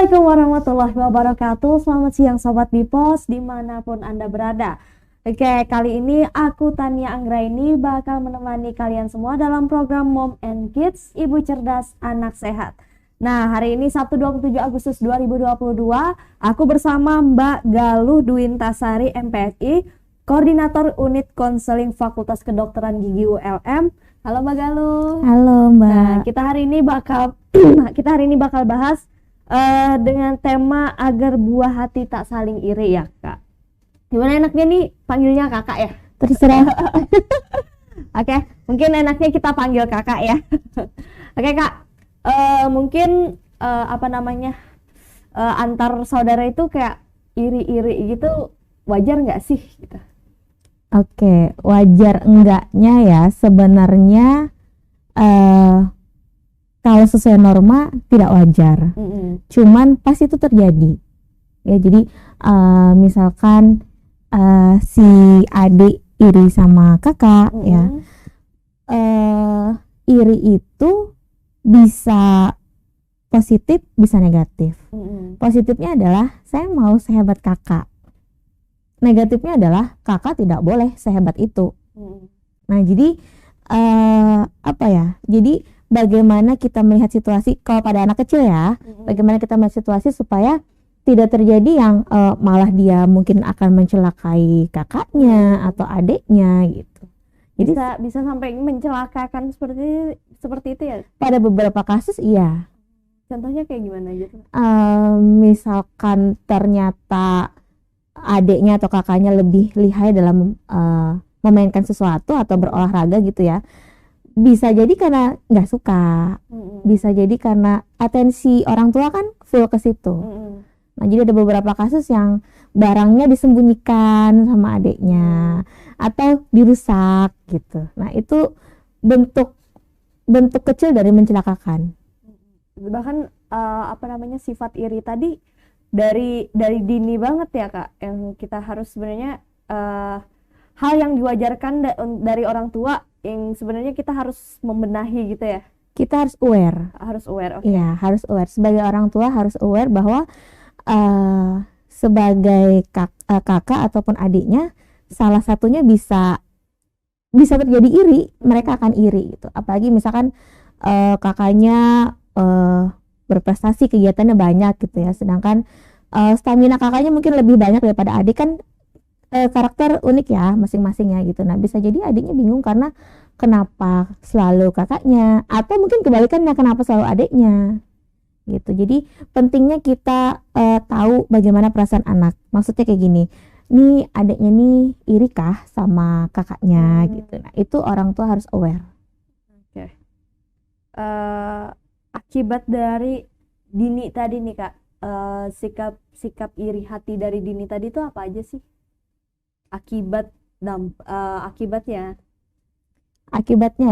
Assalamualaikum warahmatullahi wabarakatuh. Selamat siang Sobat Bipos dimanapun Anda berada. Oke, kali ini aku Tania Anggraini bakal menemani kalian semua dalam program Mom and Kids, Ibu Cerdas Anak Sehat. Nah, hari ini Sabtu 27 Agustus 2022, aku bersama Mbak Galuh Dwintasari MPSI, Koordinator Unit Konseling Fakultas Kedokteran Gigi ULM. Halo Mbak Galuh. Halo Mbak. Nah, kita hari ini bakal bahas dengan tema agar buah hati tak saling iri ya Kak. Gimana enaknya nih panggilnya Kakak ya? Terserah. Oke, mungkin enaknya kita panggil Kakak ya. Oke Kak, mungkin antar saudara itu kayak iri-iri gitu wajar nggak sih? Gitu. Oke, wajar enggaknya ya sebenarnya kalau sesuai norma tidak wajar. Cuman pas itu terjadi. Ya, jadi misalkan si adik iri sama kakak ya. Iri itu bisa positif, bisa negatif. Positifnya adalah saya mau sehebat kakak. Negatifnya adalah kakak tidak boleh sehebat itu. Nah, jadi Jadi bagaimana kita melihat situasi kalau pada anak kecil ya, bagaimana kita melihat situasi supaya tidak terjadi yang malah dia mungkin akan mencelakai kakaknya atau adiknya gitu. Jadi bisa sampai mencelakakan seperti itu ya? Pada beberapa kasus iya. Contohnya kayak gimana gitu? Misalkan ternyata adiknya atau kakaknya lebih lihai dalam memainkan sesuatu atau berolahraga gitu ya. Bisa jadi karena nggak suka, bisa jadi karena atensi orang tua kan full ke situ. Nah, jadi ada beberapa kasus yang barangnya disembunyikan sama adiknya atau dirusak gitu. Nah, itu bentuk kecil dari mencelakakan. Bahkan sifat iri tadi dari dini banget ya Kak, yang kita harus sebenarnya hal yang diwajarkan dari orang tua yang sebenarnya kita harus membenahi gitu ya. Kita harus aware. Oke. Iya, harus aware. Sebagai orang tua harus aware bahwa sebagai kakak ataupun adiknya salah satunya bisa terjadi iri, mereka akan iri gitu. Apalagi misalkan kakaknya berprestasi, kegiatannya banyak gitu ya, sedangkan stamina kakaknya mungkin lebih banyak daripada adik kan. Karakter unik ya masing-masing ya gitu. Nah, bisa jadi adiknya bingung karena kenapa selalu kakaknya, atau mungkin kebalikannya kenapa selalu adiknya gitu. Jadi pentingnya kita tahu bagaimana perasaan anak. Maksudnya kayak gini, nih adiknya nih iri kah sama kakaknya gitu. Nah, itu orang tua harus aware. Oke. Akibat dari dini tadi nih Kak, sikap iri hati dari dini tadi itu apa aja sih? Akibatnya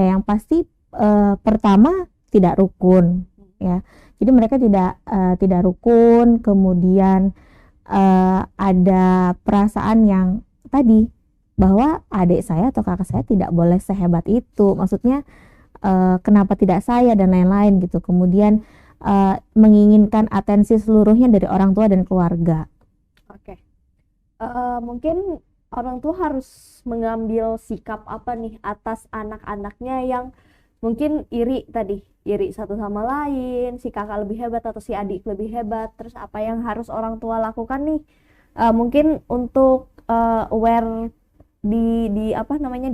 yang pasti pertama tidak rukun ya. Jadi mereka tidak rukun, kemudian ada perasaan yang tadi bahwa adik saya atau kakak saya tidak boleh sehebat itu, maksudnya kenapa tidak saya dan lain-lain gitu. Kemudian menginginkan atensi seluruhnya dari orang tua dan keluarga. Oke. Mungkin orang tua harus mengambil sikap apa nih atas anak-anaknya yang mungkin iri satu sama lain, si kakak lebih hebat atau si adik lebih hebat. Terus apa yang harus orang tua lakukan nih? Mungkin untuk aware di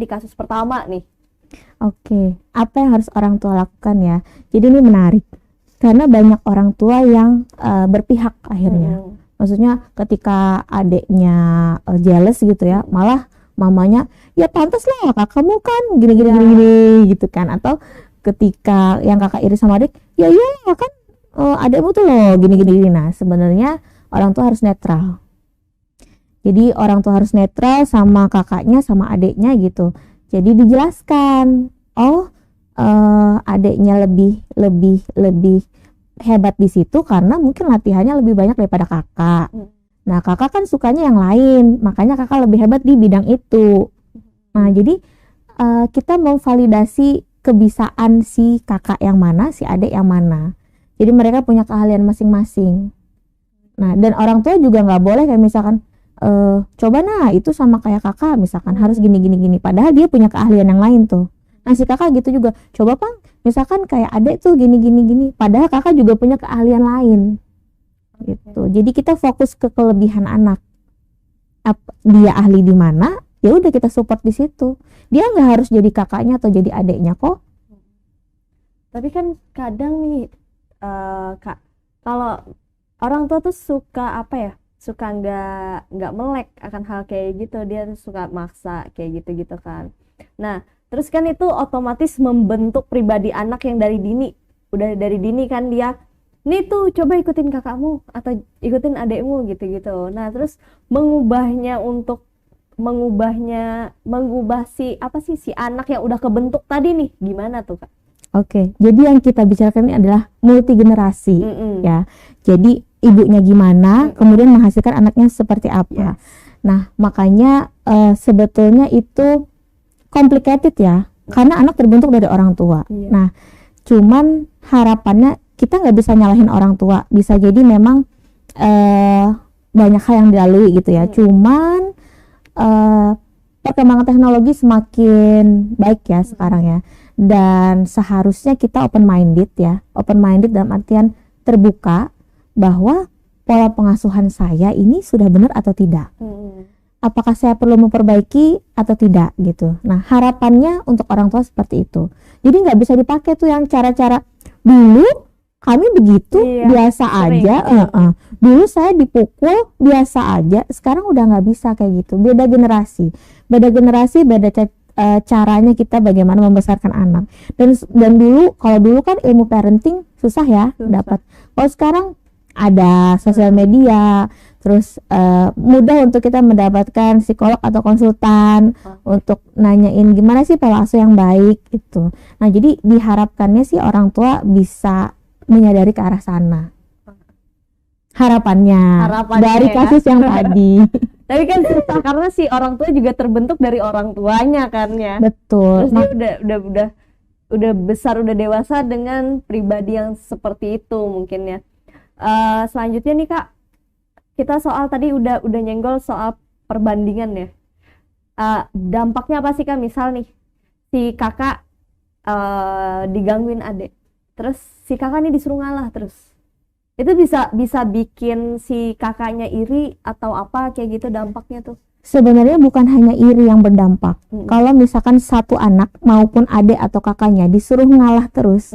kasus pertama nih. Oke, apa yang harus orang tua lakukan ya? Jadi ini menarik karena banyak orang tua yang berpihak akhirnya. Maksudnya ketika adiknya jealous gitu ya, malah mamanya ya pantas lah kakakmu kan gini gitu kan. Atau ketika yang kakak iri sama adik, ya iya kan adikmu tuh loh gini. Nah, sebenarnya orang tua harus netral. Jadi orang tua harus netral sama kakaknya sama adiknya gitu. Jadi dijelaskan, adiknya lebih hebat di situ karena mungkin latihannya lebih banyak daripada kakak. Nah, kakak kan sukanya yang lain, makanya kakak lebih hebat di bidang itu. Nah, jadi kita memvalidasi kebisaan si kakak yang mana, si adik yang mana. Jadi mereka punya keahlian masing-masing. Nah, dan orang tua juga nggak boleh kayak misalkan coba nah itu sama kayak kakak misalkan harus gini gini gini, padahal dia punya keahlian yang lain tuh. Nah si kakak gitu juga, coba Pang misalkan kayak adek tuh gini gini gini, padahal kakak juga punya keahlian lain gitu. Jadi kita fokus ke kelebihan anak, dia ahli di mana, ya udah kita support di situ. Dia nggak harus jadi kakaknya atau jadi adeknya kok. Tapi kan kadang nih Kak, kalau orang tua tuh suka apa ya, suka nggak melek akan hal kayak gitu, dia tuh suka maksa kayak gitu kan. Nah terus kan itu otomatis membentuk pribadi anak yang dari dini, udah dari dini kan dia nih tuh coba ikutin kakakmu atau ikutin adekmu gitu. Nah terus mengubah si anak yang udah kebentuk tadi nih gimana tuh Kak? Oke, jadi yang kita bicarakan ini adalah multi generasi ya. Jadi ibunya gimana, kemudian menghasilkan anaknya seperti apa. Nah, makanya sebetulnya itu complicated ya, karena anak terbentuk dari orang tua. Nah, cuman harapannya kita nggak bisa nyalahin orang tua. Bisa jadi memang banyak hal yang dilalui gitu ya. Cuman perkembangan teknologi semakin baik ya sekarang ya. Dan seharusnya kita open minded ya. Open minded dalam artian terbuka bahwa pola pengasuhan saya ini sudah benar atau tidak. Apakah saya perlu memperbaiki atau tidak gitu. Nah harapannya untuk orang tua seperti itu. Jadi nggak bisa dipakai tuh yang cara-cara dulu kami begitu biasa aja. Dulu saya dipukul biasa aja. Sekarang udah nggak bisa kayak gitu. Beda generasi, beda caranya kita bagaimana membesarkan anak. Dan dulu kalau dulu kan ilmu parenting susah ya dapat. Kalau sekarang ada sosial media, terus mudah untuk kita mendapatkan psikolog atau konsultan untuk nanyain gimana sih pola asuh yang baik itu. Nah jadi diharapkannya sih orang tua bisa menyadari ke arah sana. Harapannya dari kasus yang tadi. Tapi kan susah karena si orang tua juga terbentuk dari orang tuanya kan ya. Betul. Terus dia udah besar, udah dewasa dengan pribadi yang seperti itu mungkin ya. Selanjutnya nih Kak, kita soal tadi udah nyenggol soal perbandingan ya. Dampaknya apa sih Kak? Misal nih si kakak digangguin adik, terus si kakak nih disuruh ngalah terus. Itu bisa bikin si kakaknya iri atau apa kayak gitu dampaknya tuh? Sebenarnya bukan hanya iri yang berdampak. Kalau misalkan satu anak maupun adik atau kakaknya disuruh ngalah terus,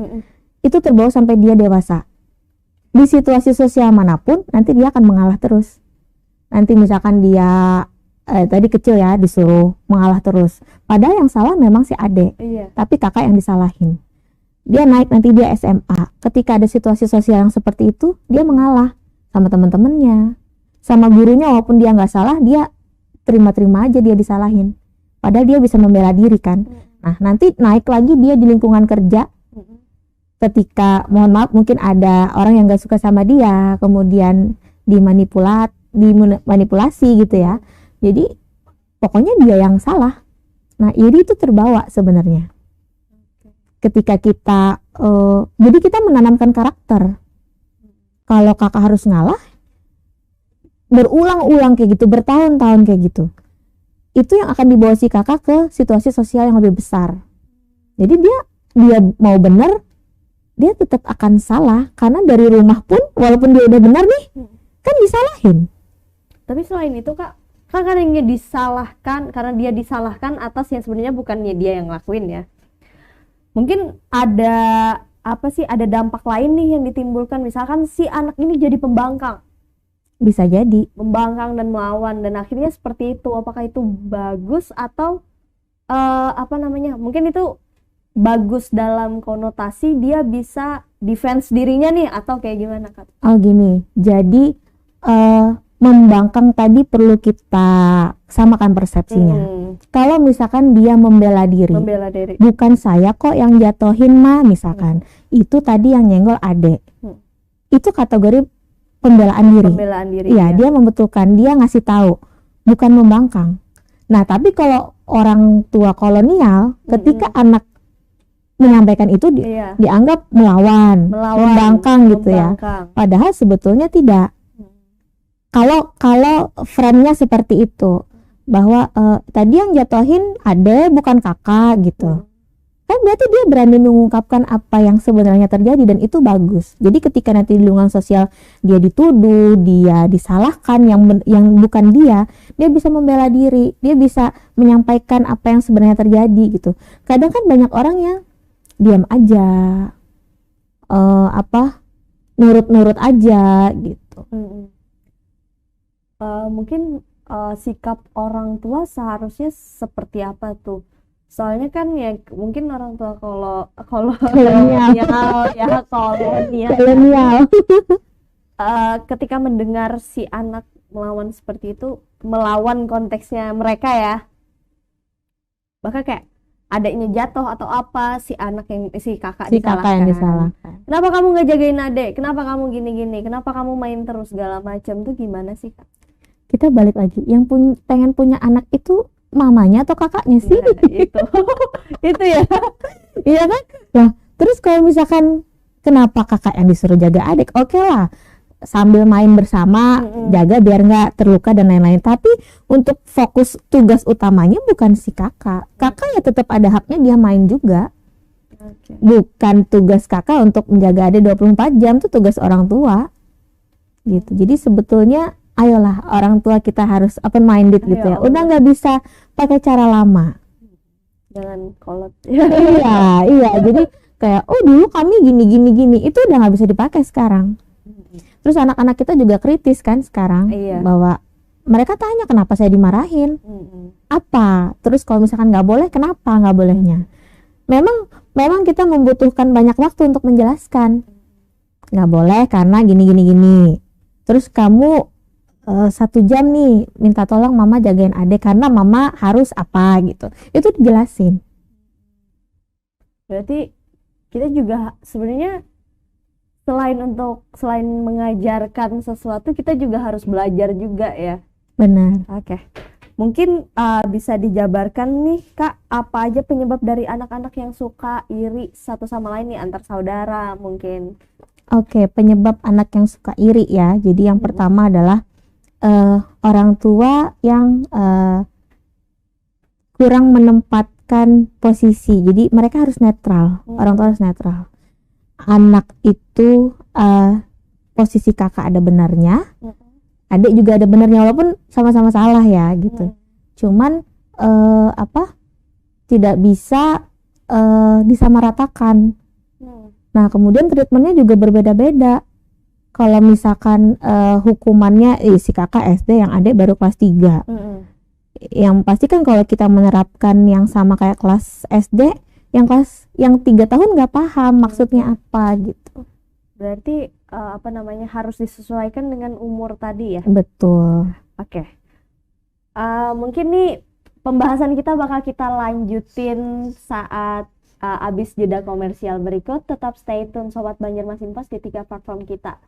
itu terbawa sampai dia dewasa. Di situasi sosial manapun nanti dia akan mengalah terus. Nanti misalkan dia tadi kecil ya disuruh mengalah terus. Padahal yang salah memang si adik, tapi kakak yang disalahin. Dia naik nanti dia SMA, ketika ada situasi sosial yang seperti itu dia mengalah sama teman-temannya, sama gurunya, walaupun dia nggak salah dia terima-terima aja dia disalahin, padahal dia bisa membela diri kan. Nah nanti naik lagi dia di lingkungan kerja, ketika mohon maaf mungkin ada orang yang nggak suka sama dia, kemudian dimanipulasi gitu ya, jadi pokoknya dia yang salah. Nah iri itu terbawa sebenarnya ketika kita jadi kita menanamkan karakter. Kalau kakak harus ngalah berulang-ulang kayak gitu, bertahun-tahun kayak gitu, itu yang akan dibawa si kakak ke situasi sosial yang lebih besar. Jadi dia mau benar dia tetap akan salah, karena dari rumah pun walaupun dia udah benar nih kan disalahin. Tapi selain itu Kak, kan kadang disalahkan karena dia disalahkan atas yang sebenarnya bukannya dia yang ngelakuin ya. Mungkin ada ada dampak lain nih yang ditimbulkan, misalkan si anak ini jadi pembangkang. Bisa jadi pembangkang dan melawan, dan akhirnya seperti itu. Apakah itu bagus atau mungkin itu bagus dalam konotasi dia bisa defense dirinya nih, atau kayak gimana Kak? Oh gini, jadi membangkang tadi perlu kita samakan persepsinya. Kalau misalkan dia membela diri, bukan saya kok yang jatohin ma misalkan, itu tadi yang nyenggol adek, itu kategori pembelaan diri. Iya, dia membetulkan, dia ngasih tahu, bukan membangkang. Nah tapi kalau orang tua kolonial, ketika anak menyampaikan itu dianggap melawan, membangkang gitu ya, padahal sebetulnya tidak. kalau frame-nya seperti itu, bahwa tadi yang jatuhin ade bukan kakak gitu, kan berarti dia berani mengungkapkan apa yang sebenarnya terjadi, dan itu bagus. Jadi ketika nanti di lingkungan sosial dia dituduh, dia disalahkan yang bukan dia bisa membela diri, dia bisa menyampaikan apa yang sebenarnya terjadi gitu. Kadang kan banyak orang yang diam aja, nurut-nurut aja gitu. Mungkin sikap orang tua seharusnya seperti apa tuh? Soalnya kan ya mungkin orang tua kalau kolonial ya kolonial ketika mendengar si anak melawan seperti itu, melawan konteksnya mereka ya, bahkan kayak adiknya jatuh atau apa, si kakak yang disalahkan. Kenapa kamu nggak jagain adik? Kenapa kamu gini-gini? Kenapa kamu main terus segala macam tuh gimana sih, Kak? Kita balik lagi, yang pengen punya anak itu mamanya atau kakaknya sih? Nah, itu ya. Iya kan? Nah, terus kalau misalkan kenapa kakak yang disuruh jaga adik? Oke lah, sambil main bersama, jaga biar nggak terluka dan lain-lain. Tapi untuk fokus tugas utamanya bukan si kakak. Kakak ya tetap ada haknya dia main juga. Bukan tugas kakak untuk menjaga adik 24 jam, tuh tugas orang tua. Gitu. Jadi sebetulnya ayolah orang tua kita harus open minded gitu ya. Udah nggak bisa pakai cara lama. Jangan kolot. Iya. Jadi kayak dulu kami gini. Itu udah nggak bisa dipakai sekarang. Terus anak-anak kita juga kritis kan sekarang, bahwa mereka tanya kenapa saya dimarahin, apa. Terus kalau misalkan nggak boleh, kenapa nggak bolehnya? Memang kita membutuhkan banyak waktu untuk menjelaskan. Nggak boleh karena gini. Terus kamu 1 jam nih minta tolong mama jagain adek karena mama harus apa gitu, itu dijelasin. Berarti kita juga sebenarnya selain mengajarkan sesuatu, kita juga harus belajar juga ya. Benar. Oke. Mungkin bisa dijabarkan nih, Kak, apa aja penyebab dari anak-anak yang suka iri satu sama lain nih, antar saudara mungkin? Oke, penyebab anak yang suka iri ya. Jadi yang pertama adalah orang tua yang kurang menempatkan posisi. Jadi mereka harus netral. Orang tua harus netral. Anak itu posisi kakak ada benarnya, adik juga ada benarnya, walaupun sama-sama salah ya gitu. Cuman tidak bisa disamaratakan. Nah, kemudian treatmentnya juga berbeda-beda. Kalau misalkan hukumannya si kakak SD, yang adik baru kelas 3. Yang pasti kan kalau kita menerapkan yang sama kayak kelas SD, yang 3 tahun nggak paham maksudnya apa gitu. Berarti harus disesuaikan dengan umur tadi ya? Betul. Oke. Mungkin nih pembahasan kita bakal kita lanjutin saat abis jeda komersial berikut. Tetap stay tune Sobat Banjarmasin Pos di 3 platform kita.